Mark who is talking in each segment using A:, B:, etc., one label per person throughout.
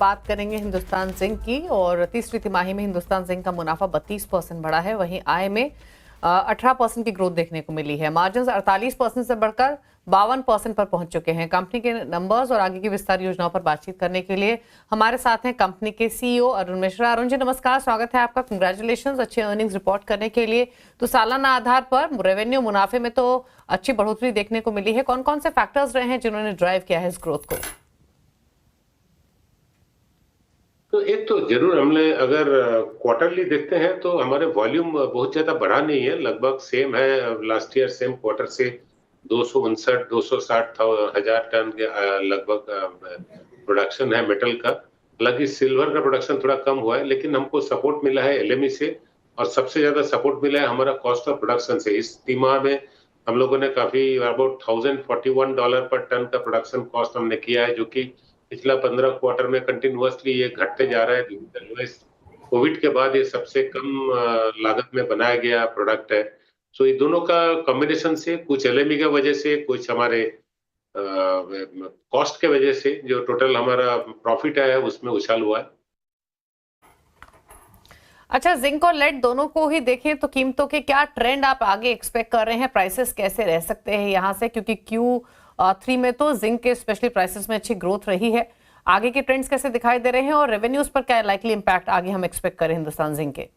A: बात करेंगे हिंदुस्तान जिंक की। और तीसरी तिमाही में हिंदुस्तान जिंक का मुनाफा 32% बढ़ा है, वहीं आय में 18% की ग्रोथ देखने को मिली है। मार्जिन 48% से बढ़कर 52% पर पहुंच चुके हैं। कंपनी के नंबर्स और आगे की विस्तार योजनाओं पर बातचीत करने के लिए हमारे साथ हैं कंपनी के सीईओ अरुण मिश्रा। अरुण जी नमस्कार, स्वागत है आपका। कंग्रेचुलेशन अच्छे अर्निंग्स रिपोर्ट करने के लिए। तो सालाना आधार पर रेवेन्यू मुनाफे में तो अच्छी बढ़ोतरी देखने को मिली है। कौन कौन से फैक्टर्स रहे हैं जिन्होंने ड्राइव किया है इस ग्रोथ को?
B: तो एक तो जरूर हमने अगर क्वार्टरली देखते हैं तो हमारे वॉल्यूम बहुत ज्यादा बढ़ा नहीं है, लगभग सेम है लास्ट ईयर सेम क्वार्टर से 259-260 हजार टन के लगभग प्रोडक्शन है मेटल का। हालांकि सिल्वर का प्रोडक्शन थोड़ा कम हुआ है, लेकिन हमको सपोर्ट मिला है एलएमई से और सबसे ज्यादा सपोर्ट मिला है हमारा कॉस्ट ऑफ प्रोडक्शन से। इस तिमाह में हम लोगों ने काफी अबाउट $1041 पर टन का प्रोडक्शन कॉस्ट हमने किया है, जो कि पिछला 15 क्वार्टर में कंटिन्यूअसली ये घटते जा रहा है। कोविड के बाद ये सबसे कम लागत में बनाया गया प्रोडक्ट है। सो ये दोनों का कॉम्बिनेशन से कुछ एलएमई की वजह से, कुछ हमारे कॉस्ट के वजह से जो टोटल हमारा प्रॉफिट है उसमें उछाल हुआ है।
A: अच्छा, जिंक और लेड दोनों को ही देखें तो कीमतों के क्या ट्रेंड आप आगे एक्सपेक्ट कर रहे हैं? प्राइसेस कैसे रह सकते हैं यहां से, क्योंकि Q3 में तो जिंक के स्पेशली प्राइसेस में अच्छी ग्रोथ रही है। आगे के ट्रेंड्स कैसे दिखाई दे रहे हैं और रेवेन्यूज पर क्या लाइकली इंपैक्ट आगे हम एक्सपेक्ट करें हिंदुस्तान जिंक के?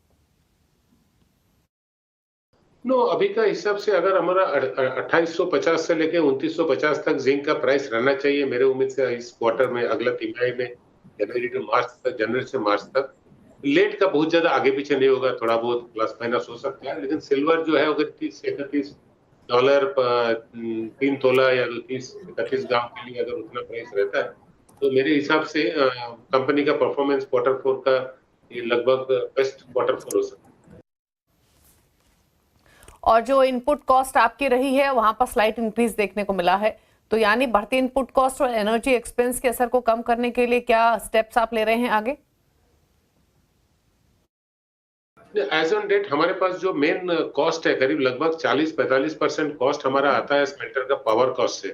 B: नो, अभी का हिसाब से अगर हमारा 2850 से लेके 2950 तक जिंक का प्राइस रहना चाहिए मेरे उम्मीद से इस क्वार्टर में, अगला तिमाही में, जनवरी से मार्च तक। लेड का बहुत ज्यादा आगे पीछे नहीं होगा, थोड़ा बहुत प्लस माइनस हो सकता है, लेकिन सिल्वर जो है अगर 30 से 31 डॉलर 3 तोला या 30-31 ग्राम के लिए अगर उतना प्राइस रहता है तो मेरे हिसाब से कंपनी का परफॉर्मेंस क्वार्टर 4 का ये लगभग बेस्ट क्वार्टर 4 हो सकता है।
A: और जो इनपुट कॉस्ट आपकी रही है वहां पर स्लाइट इंक्रीज देखने को मिला है, तो यानी बढ़ती इनपुट कॉस्ट और एनर्जी एक्सपेंस के असर को कम करने के लिए क्या स्टेप्स आप ले रहे हैं आगे?
B: एज ऑन डेट हमारे पास जो मेन कॉस्ट है करीब लगभग 40-45% कॉस्ट हमारा आता है स्मेल्टर का पावर कॉस्ट से।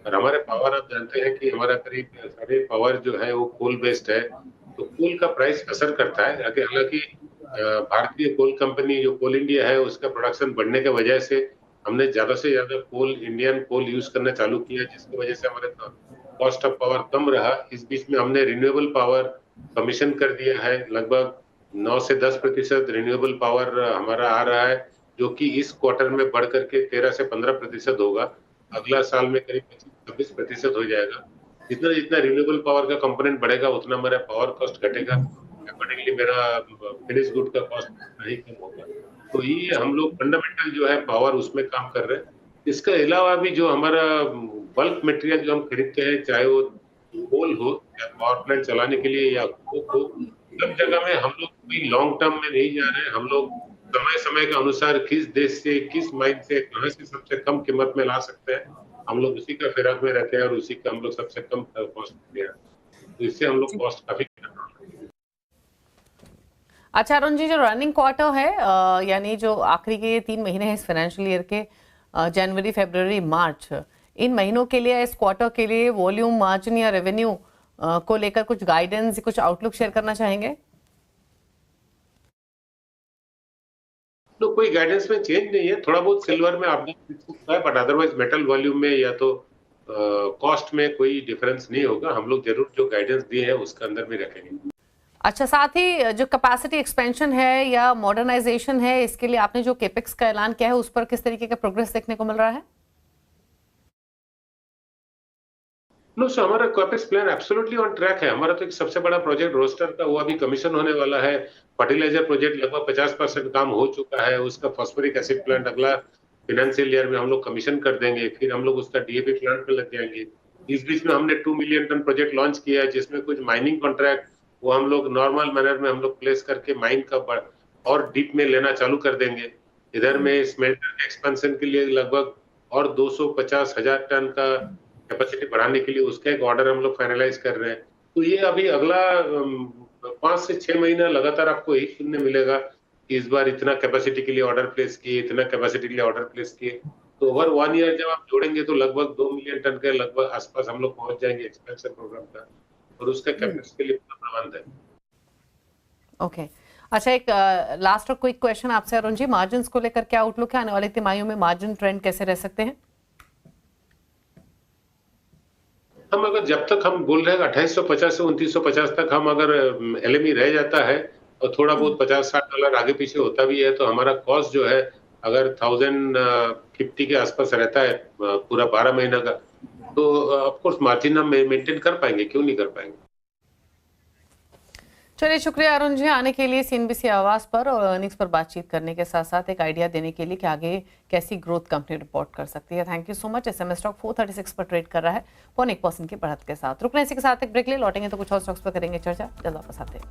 B: और हमारे पावर आप जानते हैं कि हमारा करीब सारे पावर जो है वो कोल बेस्ड है, तो कोल का प्राइस असर करता है। हालांकि भारतीय कोल कंपनी जो कोल इंडिया है उसका प्रोडक्शन बढ़ने की वजह से हमने ज्यादा से ज्यादा कोल, इंडियन कोल यूज करना चालू किया, जिसकी वजह से हमारे कॉस्ट ऑफ पावर कम रहा। इस बीच में हमने रिन्यूएबल पावर कमीशन कर दिया है, लगभग 9 से 10% रिन्यूएबल पावर हमारा आ रहा है, जो कि इस क्वार्टर में बढ़ करके 13 से 15% होगा। अगला साल में करीब 25-26% हो जाएगा। जितना जितना रिन्यूएबल पावर का कंपोनेंट बढ़ेगा उतना मेरा पावर कॉस्ट घटेगा, अकॉर्डिंगली मेरा फिनिश गुड का कॉस्ट नहीं कम होगा। तो ये हम लोग फंडामेंटल जो है पावर उसमें काम कर रहे हैं। इसके अलावा भी जो हमारा बल्क मटेरियल जो हम खरीदते हैं, चाहे वो कोल हो या पावर प्लांट चलाने के लिए या कोक हो, सब जगह में हम लोग कोई लॉन्ग टर्म में नहीं जा रहे हैं। हम लोग समय समय के अनुसार किस देश से, किस माइन से, कहां से सबसे कम कीमत में ला सकते हैं, हम लोग उसी का फिराक में रहते हैं और उसी का हम लोग सबसे कम कॉस्ट देते हैं। तो इससे हम लोग कॉस्ट काफी कंट्रोल करते हैं।
A: अच्छा अरुण जी, जो रनिंग क्वार्टर है यानी जो आखिरी के 3 महीने हैं इस फाइनेंशियल ईयर के, जनवरी, फरवरी, मार्च, इन महीनों के लिए, इस क्वार्टर के लिए वॉल्यूम, मार्जिन या रेवेन्यू को लेकर कुछ गाइडेंस, कुछ आउटलुक शेयर करना चाहेंगे?
B: तो कोई गाइडेंस में चेंज नहीं है, थोड़ा बहुत सिल्वर में अपडेट दिख सकता है, बट अदरवाइज मेटल वॉल्यूम में या तो कॉस्ट में कोई डिफरेंस नहीं होगा। हम लोग जरूर जो गाइडेंस दिए हैं उसके अंदर में रखेंगे।
A: अच्छा, साथ ही जो कैपेसिटी एक्सपेंशन है या मॉडर्नाइजेशन है, इसके लिए आपने जो केपेक्स का ऐलान किया है उस पर किस तरीके का प्रोग्रेस देखने को मिल रहा है?
B: नो सो हमारा capex plan absolutely on track है। हमारा तो एक सबसे बड़ा प्रोजेक्ट रोस्टर का वो अभी कमीशन होने वाला है। फर्टिलाइजर प्रोजेक्ट लगभग 50% काम हो चुका है। उसका फॉस्फोरिक एसिड प्लांट अगला फाइनेंशियल ईयर में हम लोग कमीशन कर देंगे, फिर हम लोग उसका डीएपी प्लांट पे लग जाएंगे। इस बीच में हमने 2 मिलियन टन प्रोजेक्ट लॉन्च किया है, जिसमें कुछ माइनिंग कॉन्ट्रैक्ट वो हम लोग नॉर्मल मैनर में हम लोग प्लेस करके माइन का और डीप में लेना चालू कर देंगे। इधर में स्मेल्टर एक्सपेंशन के लिए लगभग और 250,000 टन का कैपेसिटी बढ़ाने के लिए उसका एक ऑर्डर हम लोग फाइनलाइज कर रहे हैं। तो ये अभी अगला 5 से 6 महीना लगातार आपको यही सुनने मिलेगा कि इस बार इतना कैपेसिटी के लिए ऑर्डर प्लेस किए, इतना कैपेसिटी के लिए ऑर्डर प्लेस किए। तो ओवर 1 ईयर जब आप जोड़ेंगे तो लगभग 2 मिलियन टन के लगभग आसपास हम लोग पहुंच जाएंगे एक्सपेंशन प्रोग्राम का। और उसके कैपेक्स के लिए पूरा प्रबंध है।
A: ओके, अच्छा, एक लास्ट और क्विक क्वेश्चन आपसे अरुण जी, मार्जिन को लेकर क्या आउटलुक है? आने वाली तिमाहियों में मार्जिन ट्रेंड कैसे रह सकते हैं?
B: हम अगर जब तक हम बोल रहे हैं 2850 से 2950 तक हम अगर एलएमई रह जाता है और थोड़ा बहुत $50-60 आगे पीछे होता भी है, तो हमारा कॉस्ट जो है अगर 1050 के आसपास रहता है पूरा 12 महीना का, तो ऑफ कोर्स मार्जिन हम मेंटेन कर पाएंगे, क्यों नहीं कर पाएंगे।
A: चलिए, शुक्रिया अरुण जी आने के लिए सीएनबीसी आवाज पर और अर्निंग्स पर बातचीत करने के साथ साथ एक आइडिया देने के लिए कि आगे कैसी ग्रोथ कंपनी रिपोर्ट कर सकती है। Thank you so much. SMS stock 436 पर ट्रेड कर रहा है 0.1% की बढ़त के साथ। रुकने इसी के साथ एक ब्रेक ले, लौटेंगे तो कुछ और स्टॉक्स पर करेंगे चर्चा। जल्द वापस आते हैं।